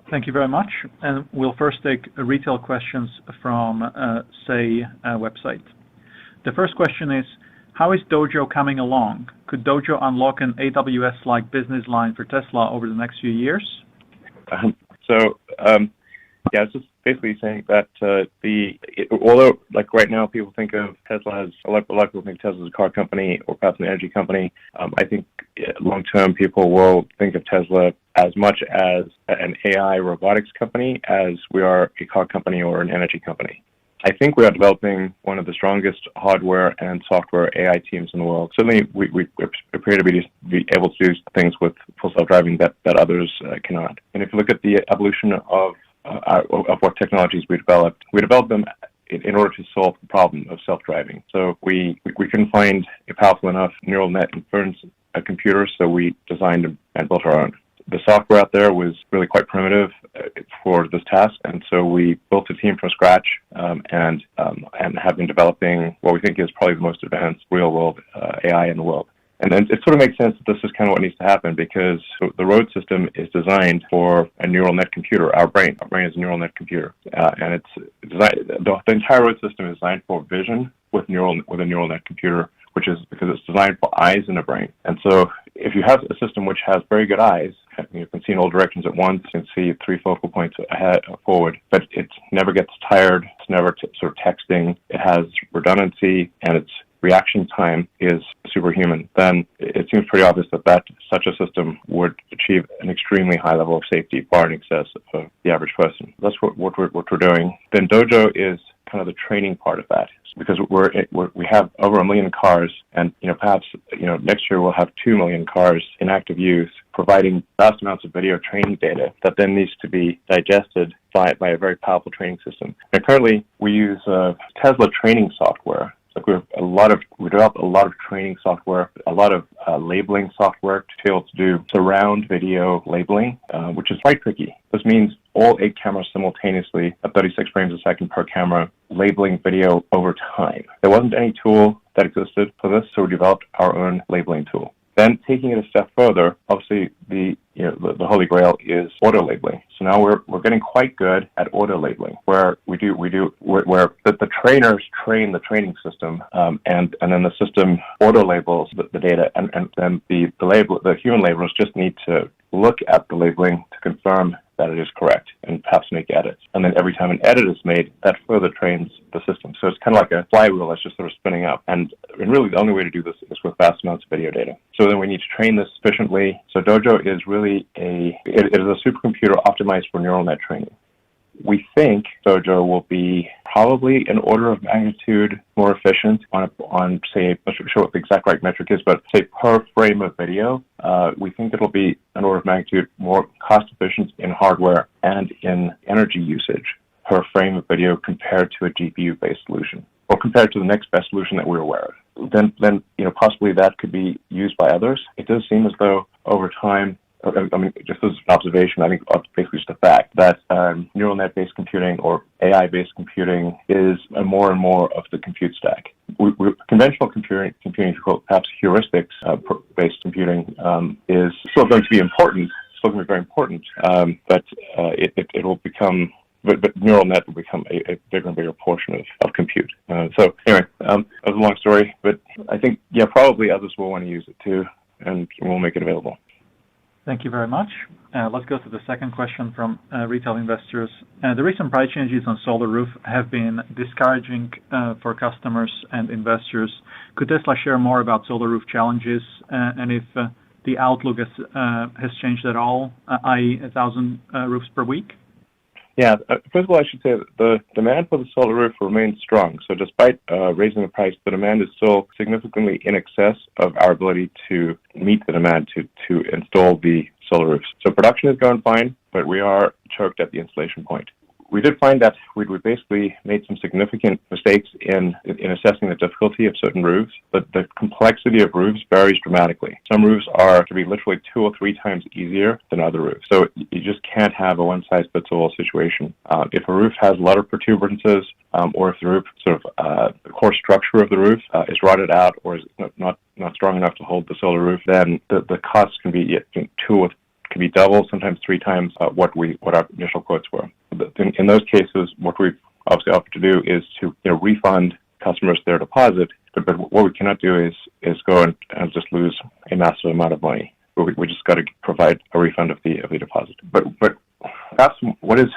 Thank you very much. And we'll first take retail questions from website. The first question is, how is Dojo coming along? Could Dojo unlock an AWS-like business line for Tesla over the next few years? Yeah, it's just basically saying that although like right now people think of Tesla as a lot of people think Tesla is a car company or perhaps an energy company. I think long term people will think of Tesla as much as an AI robotics company as we are a car company or an energy company. I think we are developing one of the strongest hardware and software AI teams in the world. Certainly, we appear to be able to do things with full self-driving that others cannot. And if you look at the evolution of what technologies we developed them in order to solve the problem of self-driving. So we couldn't find a powerful enough neural net inference computer, so we designed and built our own. The software out there was really quite primitive for this task, and so we built a team from scratch and have been developing what we think is probably the most advanced real-world AI in the world. And then it sort of makes sense that this is kind of what needs to happen because the road system is designed for a neural net computer. Our brain is a neural net computer, and it's designed. The entire road system is designed for vision with a neural net computer, which is because it's designed for eyes in a brain. And so if you have a system which has very good eyes, you can see in all directions at once, you can see 3 focal points ahead, forward, but it never gets tired, it's never sort of texting, it has redundancy, and its reaction time is superhuman, then it seems pretty obvious that such a system would achieve an extremely high level of safety, far in excess of the average person. That's what we're doing. Then Dojo is kind of the training part of that, because we have over 1 million cars, and perhaps next year we'll have 2 million cars in active use, providing vast amounts of video training data that then needs to be digested by a very powerful training system. And currently we use Tesla training software. We developed a lot of training software, a lot of labeling software to be able to do surround video labeling, which is quite tricky. This means all 8 cameras simultaneously at 36 frames a second per camera, labeling video over time. There wasn't any tool that existed for this, so we developed our own labeling tool. Then taking it a step further, obviously the holy grail is auto labeling. So now we're getting quite good at auto labeling, where the trainers train the training system, and then the system auto labels the data, and then the human labelers just need to look at the labeling to confirm that it is correct and perhaps make edits. And then every time an edit is made, that further trains the system. So it's kind of like a flywheel that's just sort of spinning up. And really the only way to do this is with vast amounts of video data. So then we need to train this efficiently. So Dojo is really it is a supercomputer optimized for neural net training. We think Dojo will be probably an order of magnitude more efficient on say, I'm not sure what the exact right metric is, but say per frame of video, we think it'll be an order of magnitude more cost efficient in hardware and in energy usage per frame of video compared to a GPU-based solution, or compared to the next best solution that we're aware of. Then possibly that could be used by others. It does seem as though over time, just as an observation, I think basically just a fact that neural net-based computing or AI-based computing is more and more of the compute stack. Conventional computing, perhaps heuristics-based computing, is still going to be important, still going to be very important, but it will become. But neural net will become a bigger and bigger portion of compute. So anyway, that was a long story, but I think probably others will want to use it too, and we'll make it available. Thank you very much. Let's go to the second question from retail investors. The recent price changes on Solar Roof have been discouraging for customers and investors. Could Tesla share more about Solar Roof challenges and if the outlook has changed at all, i.e. 1,000 roofs per week? Yeah, first of all, I should say that the demand for the Solar Roof remains strong. So despite raising the price, the demand is still significantly in excess of our ability to meet the demand to install the Solar Roofs. So production is going fine, but we are choked at the installation point. We did find that we basically made some significant mistakes in assessing the difficulty of certain roofs, but the complexity of roofs varies dramatically. Some roofs can be literally 2 or 3 times easier than other roofs. So you just can't have a one-size-fits-all situation. If a roof has a lot of protuberances, or if the roof the core structure of the roof is rotted out or is not strong enough to hold the solar roof, then the costs can be 2 or can be double, sometimes 3 times what our initial quotes were. In those cases, what we've obviously offered to do is to refund customers their deposit, but what we cannot do is go and just lose a massive amount of money. We just got to provide a refund of the deposit. But perhaps what is,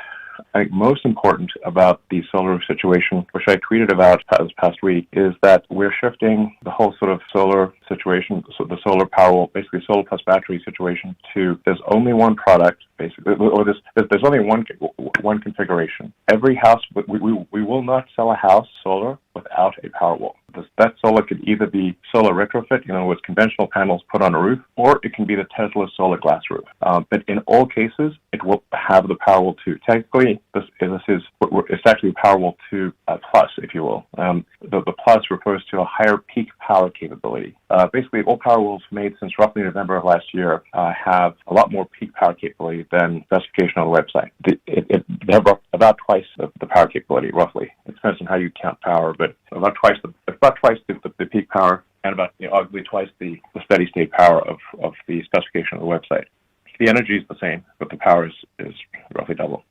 I think, most important about the solar roof situation, which I tweeted about this past week, is that we're shifting the whole sort of solar situation, so the solar power, basically solar plus battery situation, to there's only one product, basically, or there's only one configuration. Every house, we will not sell a house solar without a Powerwall. That solar could either be solar retrofit, with conventional panels put on a roof, or it can be the Tesla solar glass roof. But in all cases, it will have the Powerwall 2. Technically, it's actually Powerwall 2 Plus, if you will. The Plus refers to a higher peak power capability. Basically, all Powerwalls made since roughly November of last year have a lot more peak power capability than specification on the website. They have about twice the power capability, roughly. It depends on how you count power, but about twice the peak power, and about arguably twice the steady state power of the specification on the website. The energy is the same, but the power is roughly double.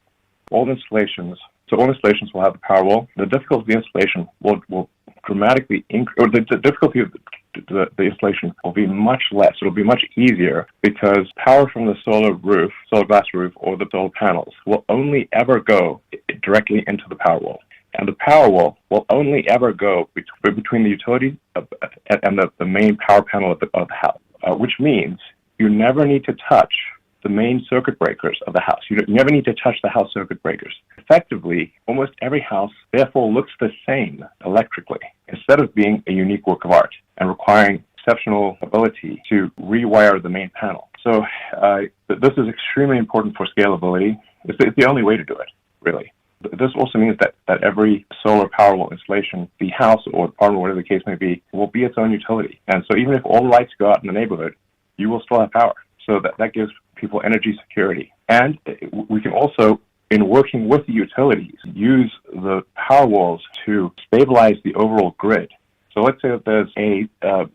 All installations will have the Powerwall. The difficulty of the installation will dramatically increase, or the difficulty of the installation will be much less. It'll be much easier because power from the solar glass roof, or the solar panels will only ever go directly into the Powerwall. And the Powerwall will only ever go between the utility and the main power panel of the house, which means you never need to touch the main circuit breakers of the house. You never need to touch the house circuit breakers. Effectively, almost every house, therefore, looks the same electrically, instead of being a unique work of art and requiring exceptional ability to rewire the main panel. So this is extremely important for scalability. It's the only way to do it, really. This also means that every solar Powerwall installation, the house or apartment, whatever the case may be, will be its own utility. And so even if all the lights go out in the neighborhood, you will still have power. So that gives people energy security. And we can also, in working with the utilities, use the Powerwalls to stabilize the overall grid. So let's say that there's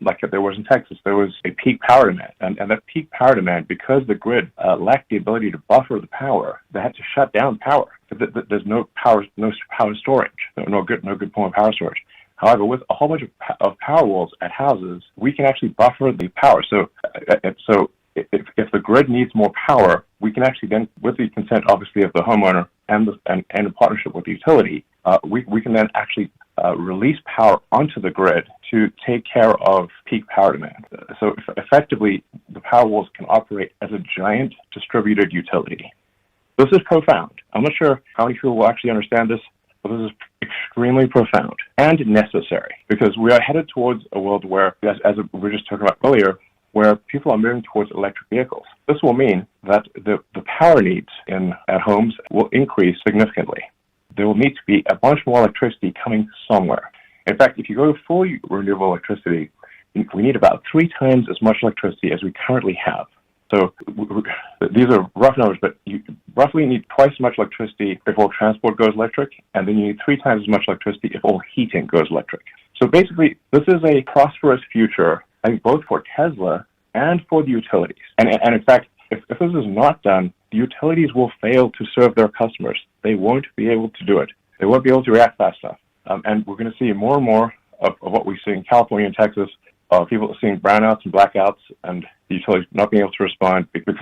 like there was in Texas, there was a peak power demand. And that peak power demand, because the grid lacked the ability to buffer the power, they had to shut down power. There's no power storage, no good form of power storage. However, with a whole bunch of Powerwalls at houses, we can actually buffer the power. So if the grid needs more power, we can actually then, with the consent, obviously, of the homeowner and in partnership with the utility, we can then actually release power onto the grid to take care of peak power demand. So effectively, the Powerwalls can operate as a giant distributed utility. This is profound. I'm not sure how many people will actually understand this, but this is extremely profound and necessary, because we are headed towards a world where, as we were just talking about earlier, where people are moving towards electric vehicles. This will mean that the power needs at homes will increase significantly. There will need to be a bunch more electricity coming somewhere. In fact, if you go to fully renewable electricity, we need about 3 times as much electricity as we currently have. So these are rough numbers, but you roughly need twice as much electricity if all transport goes electric, and then you need 3 times as much electricity if all heating goes electric. So basically, this is a prosperous future, I think, both for Tesla and for the utilities. And in fact, if this is not done, the utilities will fail to serve their customers. They won't be able to do it. They won't be able to react fast enough. And we're going to see more and more of what we see in California and Texas, people seeing brownouts and blackouts, and the utilities not being able to respond because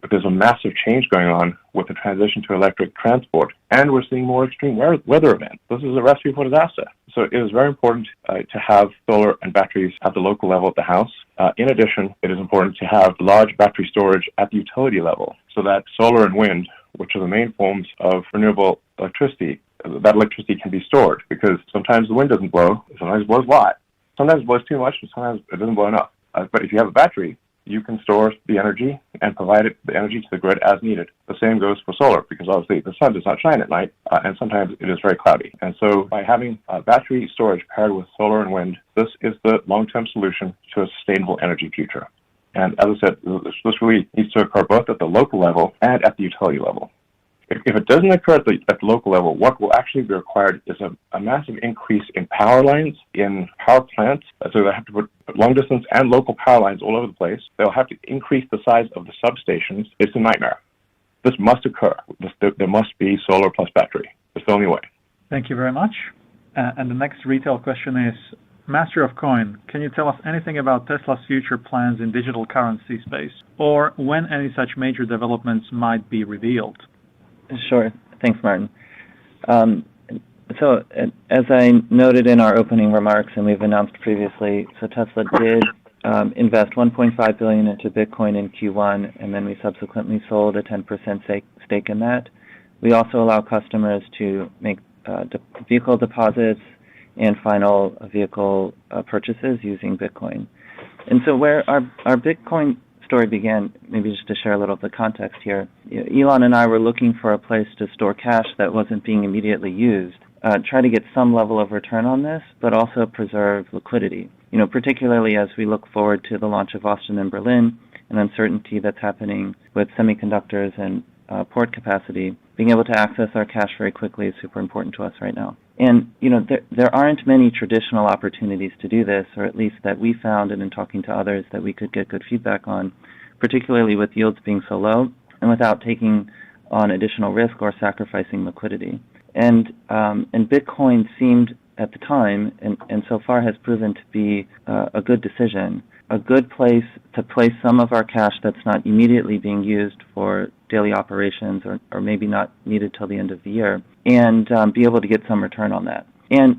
there's a massive change going on with the transition to electric transport. And we're seeing more extreme weather events. This is a recipe for disaster. So it is very important to have solar and batteries at the local level at the house. In addition, it is important to have large battery storage at the utility level, so that solar and wind, which are the main forms of renewable electricity, that electricity can be stored, because sometimes the wind doesn't blow, sometimes it blows a lot. Sometimes it blows too much, and sometimes it doesn't blow enough. But if you have a battery, you can store the energy and provide the energy to the grid as needed. The same goes for solar, because obviously the sun does not shine at night, and sometimes it is very cloudy. And so by having battery storage paired with solar and wind, this is the long-term solution to a sustainable energy future. And as I said, this really needs to occur both at the local level and at the utility level. If it doesn't occur at the local level, what will actually be required is a massive increase in power lines, in power plants. So they have to put long distance and local power lines all over the place. They'll have to increase the size of the substations. It's a nightmare. This must occur. There must be solar plus battery. It's the only way. Thank you very much. And the next retail question is, Master of Coin, can you tell us anything about Tesla's future plans in digital currency space, or when any such major developments might be revealed? Sure. Thanks, Martin. So as I noted in our opening remarks, and we've announced previously, so Tesla did invest $1.5 billion into Bitcoin in Q1, and then we subsequently sold a 10% stake in that. We also allow customers to make vehicle deposits and final vehicle purchases using Bitcoin. And so where our Bitcoin story began, maybe just to share a little of the context here, Elon and I were looking for a place to store cash that wasn't being immediately used, try to get some level of return on this, but also preserve liquidity. Particularly as we look forward to the launch of Austin and Berlin and uncertainty that's happening with semiconductors and port capacity, being able to access our cash very quickly is super important to us right now. And, there aren't many traditional opportunities to do this, or at least that we found and in talking to others that we could get good feedback on, particularly with yields being so low and without taking on additional risk or sacrificing liquidity. And Bitcoin seemed at the time, and so far has proven to be a good decision, a good place to place some of our cash that's not immediately being used for daily operations or maybe not needed till the end of the year, and be able to get some return on that. And,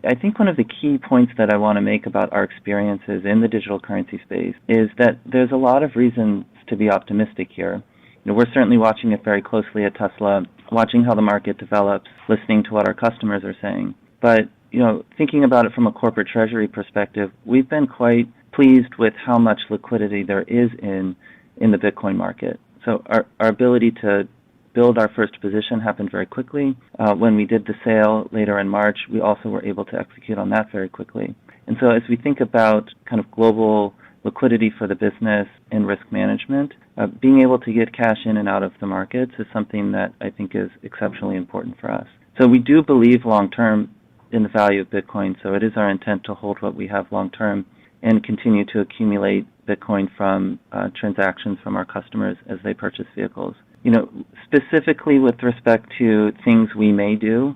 I think one of the key points that I want to make about our experiences in the digital currency space is that there's a lot of reasons to be optimistic here. We're certainly watching it very closely at Tesla, watching how the market develops, listening to what our customers are saying. But, thinking about it from a corporate treasury perspective, we've been quite pleased with how much liquidity there is in the Bitcoin market. So our ability to build our first position happened very quickly. When we did the sale later in March, we also were able to execute on that very quickly. And so as we think about kind of global liquidity for the business and risk management, being able to get cash in and out of the markets is something that I think is exceptionally important for us. So we do believe long-term in the value of Bitcoin, so it is our intent to hold what we have long-term and continue to accumulate Bitcoin from transactions from our customers as they purchase vehicles. Specifically with respect to things we may do,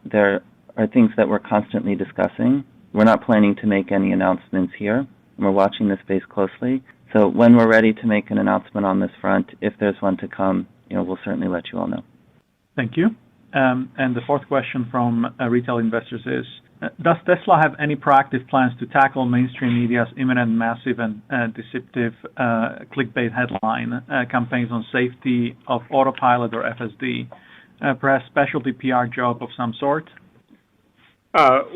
there are things that we're constantly discussing. We're not planning to make any announcements here, and we're watching this space closely. So when we're ready to make an announcement on this front, if there's one to come, we'll certainly let you all know. Thank you. And the fourth question from retail investors is, does Tesla have any proactive plans to tackle mainstream media's imminent, massive, and deceptive clickbait headline campaigns on safety of autopilot or FSD? Perhaps specialty PR job of some sort? I'll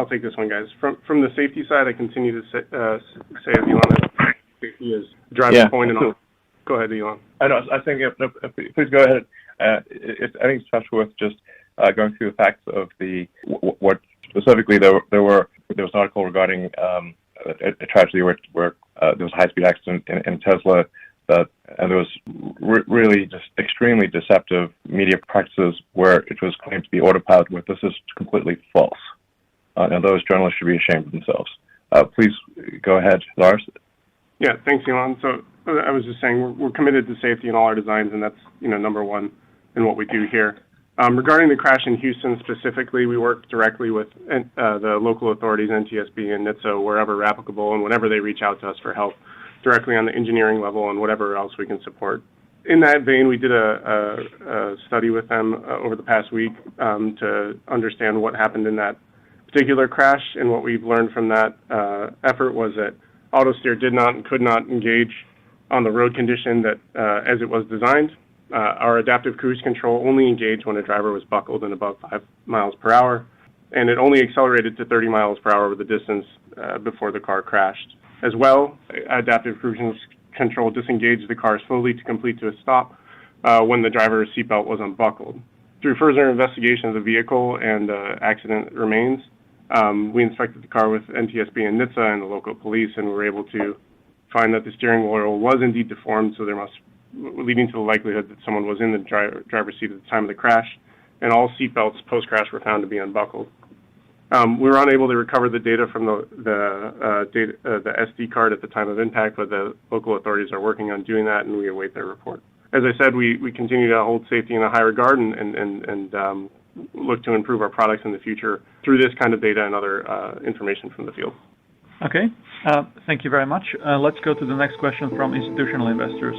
take this one, guys. From the safety side, I continue to say as Elon, safety is driving point. And go ahead, Elon. I know. I think please go ahead. I think it's special with just going through the facts of what specifically there was an article regarding a tragedy where there was a high-speed accident in Tesla, and there was really just extremely deceptive media practices where it was claimed to be autopilot. With this is completely false, and those journalists should be ashamed of themselves. Please go ahead, Lars. Yeah, thanks, Elon. So I was just saying we're committed to safety in all our designs, and that's number one in what we do here. Regarding the crash in Houston specifically, we work directly with the local authorities, NTSB and NHTSA, wherever applicable, and whenever they reach out to us for help, directly on the engineering level and whatever else we can support. In that vein, we did a study with them over the past week to understand what happened in that particular crash, and what we've learned from that effort was that AutoSteer did not and could not engage on the road condition that as it was designed. Our adaptive cruise control only engaged when a driver was buckled and above 5 miles per hour, and it only accelerated to 30 miles per hour over the distance before the car crashed. As well, adaptive cruise control disengaged the car slowly to complete to a stop when the driver's seatbelt was unbuckled. Through further investigation of the vehicle and accident remains, we inspected the car with NTSB and NHTSA and the local police, and were able to find that the steering wheel was indeed deformed, so there must leading to the likelihood that someone was in the driver's seat at the time of the crash, and all seatbelts post-crash were found to be unbuckled. We were unable to recover the data from the SD card at the time of impact, but the local authorities are working on doing that, and we await their report. As I said, we continue to hold safety in a high regard and look to improve our products in the future through this kind of data and other information from the field. Okay, thank you very much. Let's go to the next question from institutional investors.